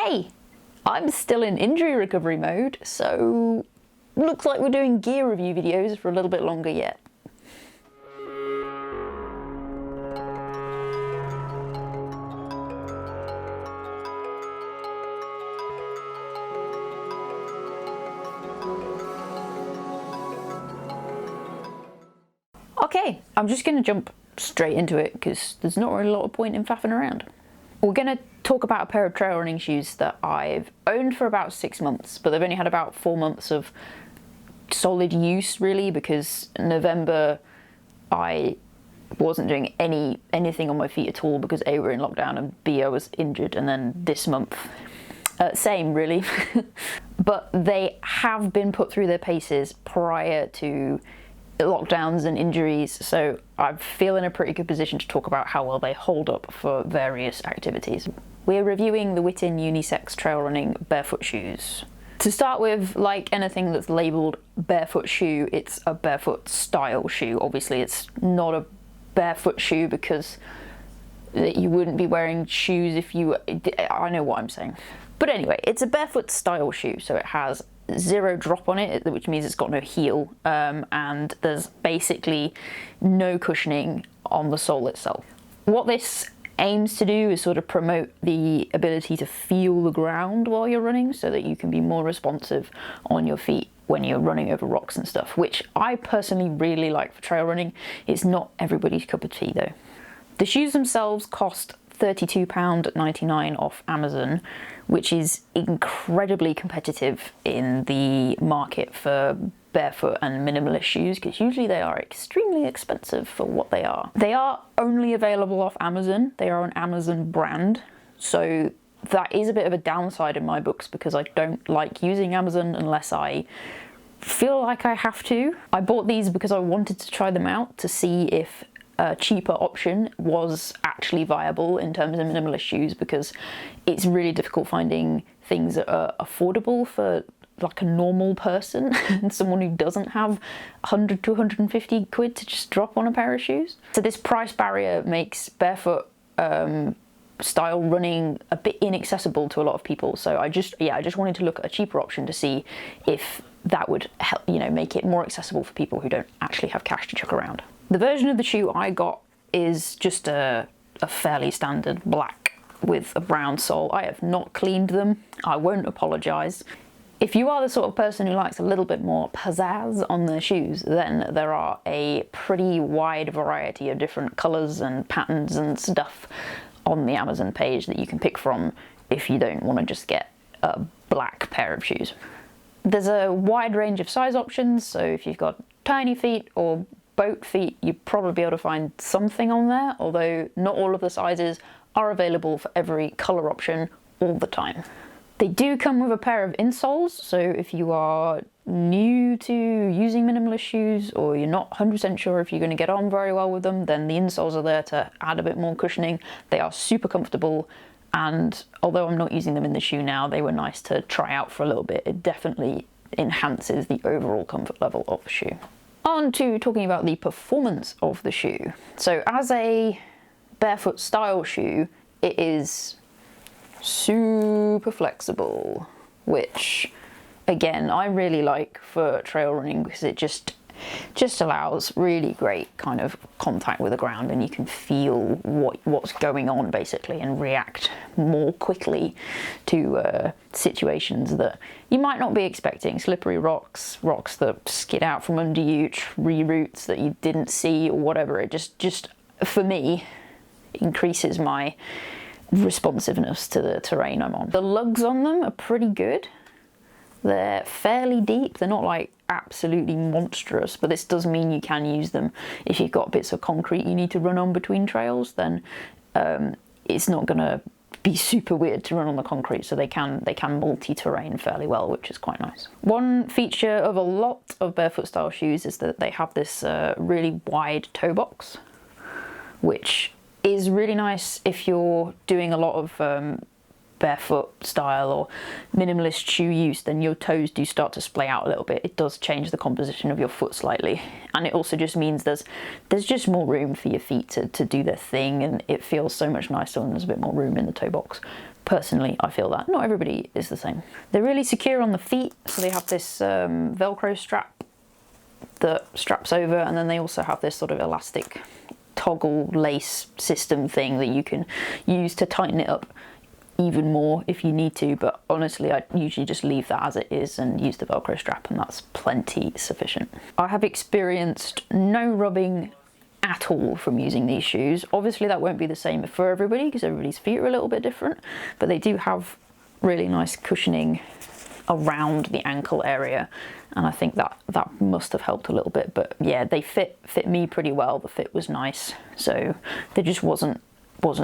Hey, I'm still in injury recovery mode, so looks like we're doing gear review videos for a little bit longer yet. Okay, I'm just going to jump straight into it because there's not really a lot of point in faffing around. We're going to talk about a pair of trail running shoes that I've owned for about 6 months, but they've only had about 4 months of solid use really, because November I wasn't doing anything on my feet at all because A, we're in lockdown, and B, I was injured, and then this month same really. But they have been put through their paces prior to lockdowns and injuries, so I feel in a pretty good position to talk about how well they hold up for various activities. We're reviewing the Whitin Unisex trail running barefoot shoes. To start with, like anything that's labelled barefoot shoe, it's a barefoot style shoe. Obviously it's not a barefoot shoe because you wouldn't be wearing shoes if you... I know what I'm saying. But anyway, it's a barefoot style shoe, so it has 0 drop on it, which means it's got no heel, and there's basically no cushioning on the sole itself. What this aims to do is sort of promote the ability to feel the ground while you're running, so that you can be more responsive on your feet when you're running over rocks and stuff, which I personally really like for trail running. It's not everybody's cup of tea though. The shoes themselves cost £32.99 off Amazon, which is incredibly competitive in the market for barefoot and minimalist shoes, because usually they are extremely expensive for what they are. They are only available off Amazon. They are an Amazon brand, so that is a bit of a downside in my books because I don't like using Amazon unless I feel like I have to. I bought these because I wanted to try them out to see if a cheaper option was actually viable in terms of minimalist shoes, because it's really difficult finding things that are affordable for like a normal person and someone who doesn't have 100 to 150 quid to just drop on a pair of shoes. So this price barrier makes barefoot style running a bit inaccessible to a lot of people. So I just wanted to look at a cheaper option to see if that would help, make it more accessible for people who don't actually have cash to chuck around. The version of the shoe I got is just a fairly standard black with a brown sole. I have not cleaned them. I won't apologise. If you are the sort of person who likes a little bit more pizzazz on their shoes, then there are a pretty wide variety of different colours and patterns and stuff on the Amazon page that you can pick from if you don't want to just get a black pair of shoes. There's a wide range of size options, so if you've got tiny feet or boat feet, you'd probably be able to find something on there, although not all of the sizes are available for every colour option all the time. They do come with a pair of insoles, so if you are new to using minimalist shoes or you're not 100% sure if you're going to get on very well with them, then the insoles are there to add a bit more cushioning. They are super comfortable, and although I'm not using them in the shoe now, they were nice to try out for a little bit. It definitely enhances the overall comfort level of the shoe. On to talking about the performance of the shoe. So as a barefoot style shoe, it is super flexible, which again I really like for trail running because it just allows really great kind of contact with the ground, and you can feel what's going on basically and react more quickly to situations that you might not be expecting. Slippery rocks that skid out from under you, tree roots that you didn't see, or whatever. It just for me increases my responsiveness to the terrain I'm on. The lugs on them are pretty good. They're fairly deep. They're not like absolutely monstrous, but this does mean you can use them if you've got bits of concrete you need to run on between trails. Then it's not gonna be super weird to run on the concrete, so they can multi-terrain fairly well, which is quite nice. One feature of a lot of barefoot style shoes is that they have this really wide toe box, which is really nice if you're doing a lot of barefoot style or minimalist shoe use. Then your toes do start to splay out a little bit. It does change the composition of your foot slightly, and it also just means there's just more room for your feet to do their thing, and it feels so much nicer when there's a bit more room in the toe box. Personally, I feel that. Not everybody is the same. They're really secure on the feet, so they have this Velcro strap that straps over, and then they also have this sort of elastic toggle lace system thing that you can use to tighten it up even more if you need to, but honestly I usually just leave that as it is and use the Velcro strap, and that's plenty sufficient. I have experienced no rubbing at all from using these shoes. Obviously that won't be the same for everybody because everybody's feet are a little bit different, but they do have really nice cushioning around the ankle area, and I think that must have helped a little bit. But yeah, they fit me pretty well. The fit was nice, so there just wasn't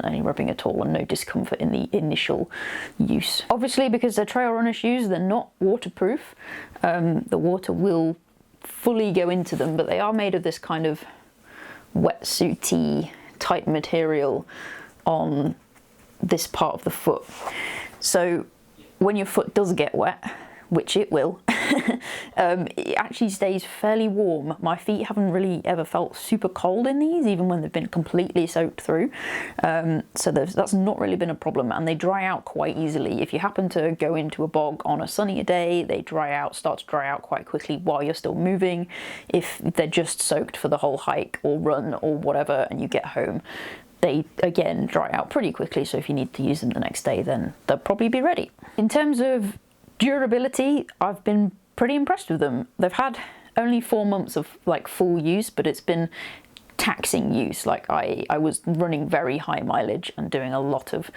any rubbing at all and no discomfort in the initial use. Obviously, because they're trail runner shoes, they're not waterproof. The water will fully go into them, but they are made of this kind of wetsuity type material on this part of the foot. So when your foot does get wet, which it will, it actually stays fairly warm. My feet haven't really ever felt super cold in these, even when they've been completely soaked through. So that's not really been a problem, and they dry out quite easily. If you happen to go into a bog on a sunnier day, they start to dry out quite quickly while you're still moving. If they're just soaked for the whole hike or run or whatever and you get home, they again dry out pretty quickly, so if you need to use them the next day, then they'll probably be ready. In terms of durability, I've been pretty impressed with them. They've had only 4 months of like full use, but it's been taxing use. Like I was running very high mileage and doing a lot of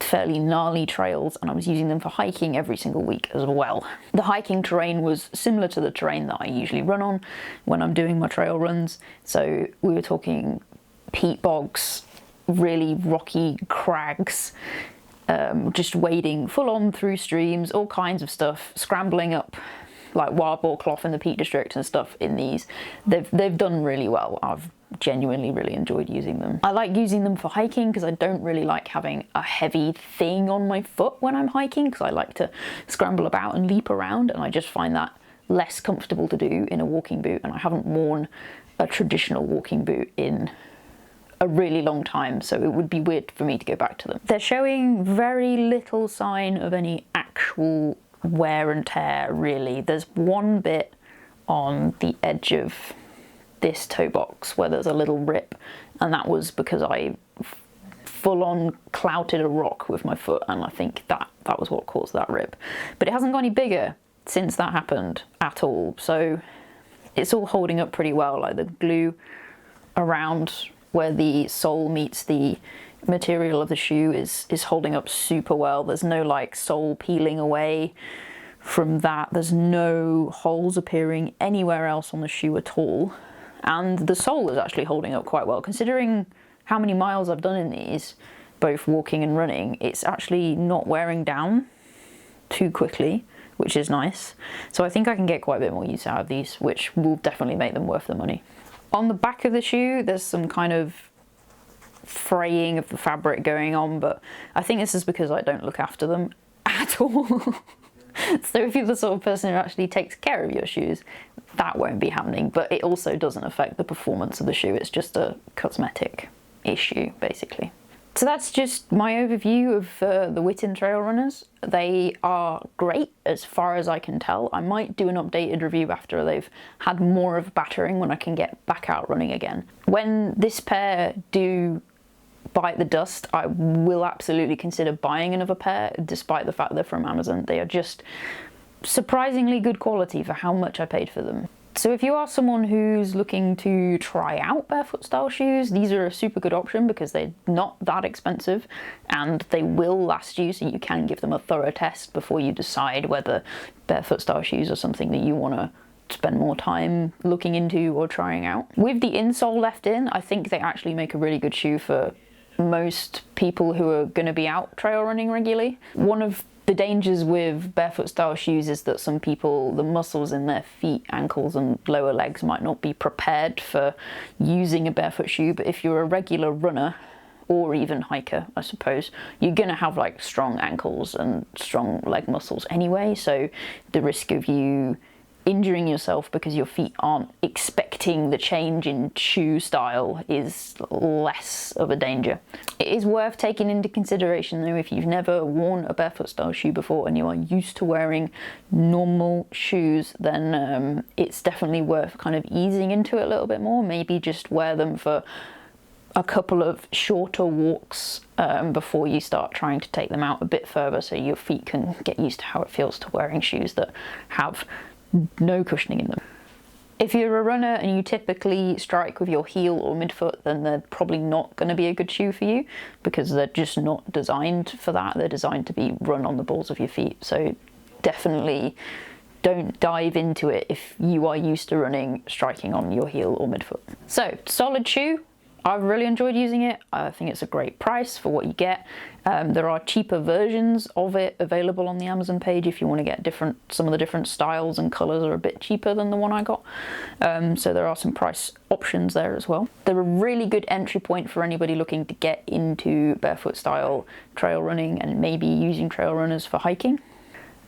fairly gnarly trails, and I was using them for hiking every single week as well. The hiking terrain was similar to the terrain that I usually run on when I'm doing my trail runs. So we were talking peat bogs, really rocky crags, just wading full on through streams, all kinds of stuff, scrambling up like wild boar cloth in the Peak District and stuff in these. They've done really well. I've genuinely really enjoyed using them. I like using them for hiking because I don't really like having a heavy thing on my foot when I'm hiking, because I like to scramble about and leap around, and I just find that less comfortable to do in a walking boot, and I haven't worn a traditional walking boot in a really long time, so it would be weird for me to go back to them. They're showing very little sign of any actual wear and tear, really. There's one bit on the edge of this toe box where there's a little rip, and that was because I full on clouted a rock with my foot, and I think that was what caused that rip. But it hasn't got any bigger since that happened at all, so it's all holding up pretty well. Like the glue around where the sole meets the material of the shoe is holding up super well. There's no like sole peeling away from that. There's no holes appearing anywhere else on the shoe at all. And the sole is actually holding up quite well. Considering how many miles I've done in these, both walking and running, it's actually not wearing down too quickly, which is nice. So I think I can get quite a bit more use out of these, which will definitely make them worth the money. On the back of the shoe, there's some kind of fraying of the fabric going on, but I think this is because I don't look after them at all. So if you're the sort of person who actually takes care of your shoes, that won't be happening, but it also doesn't affect the performance of the shoe. It's just a cosmetic issue, basically. So that's just my overview of the Whitin trail runners. They are great as far as I can tell. I might do an updated review after they've had more of battering, when I can get back out running again. When this pair do bite the dust, I will absolutely consider buying another pair, despite the fact they're from Amazon. They are just surprisingly good quality for how much I paid for them. So if you are someone who's looking to try out barefoot style shoes, these are a super good option because they're not that expensive and they will last you, so you can give them a thorough test before you decide whether barefoot style shoes are something that you want to spend more time looking into or trying out. With the insole left in, I think they actually make a really good shoe for most people who are going to be out trail running regularly. One of the dangers with barefoot style shoes is that some people, the muscles in their feet, ankles and lower legs might not be prepared for using a barefoot shoe, but if you're a regular runner or even hiker, I suppose, you're gonna have like strong ankles and strong leg muscles anyway, so the risk of you injuring yourself because your feet aren't expecting the change in shoe style is less of a danger. It is worth taking into consideration though, if you've never worn a barefoot style shoe before and you are used to wearing normal shoes, then it's definitely worth kind of easing into it a little bit more. Maybe just wear them for a couple of shorter walks before you start trying to take them out a bit further, so your feet can get used to how it feels to wearing shoes that have no cushioning in them. If you're a runner and you typically strike with your heel or midfoot, then they're probably not going to be a good shoe for you, because they're just not designed for that. They're designed to be run on the balls of your feet. So definitely don't dive into it if you are used to running striking on your heel or midfoot. So, solid shoe. I've really enjoyed using it. I think it's a great price for what you get. There are cheaper versions of it available on the Amazon page if you want to get some of the different styles and colours are a bit cheaper than the one I got. So there are some price options there as well. They're a really good entry point for anybody looking to get into barefoot style trail running and maybe using trail runners for hiking.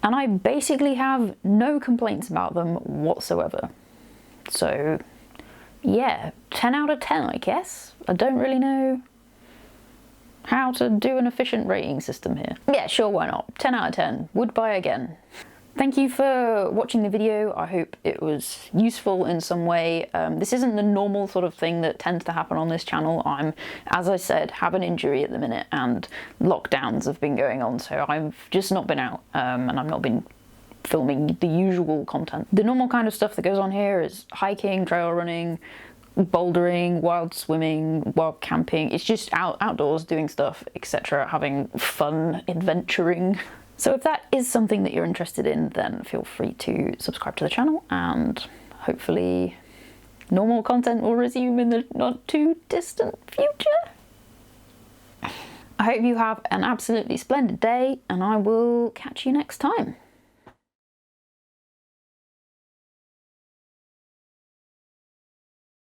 And I basically have no complaints about them whatsoever. So yeah, 10 out of 10, I guess. I don't really know how to do an efficient rating system here. Yeah, sure, why not? 10 out of 10. Would buy again. Thank you for watching the video. I hope it was useful in some way. This isn't the normal sort of thing that tends to happen on this channel. I'm, as I said, have an injury at the minute and lockdowns have been going on, so I've just not been out and I've not been filming the usual content. The normal kind of stuff that goes on here is hiking, trail running, bouldering, wild swimming, wild camping. It's just outdoors doing stuff, etc., having fun, adventuring. So if that is something that you're interested in, then feel free to subscribe to the channel, and hopefully normal content will resume in the not too distant future. I hope you have an absolutely splendid day, and I will catch you next time.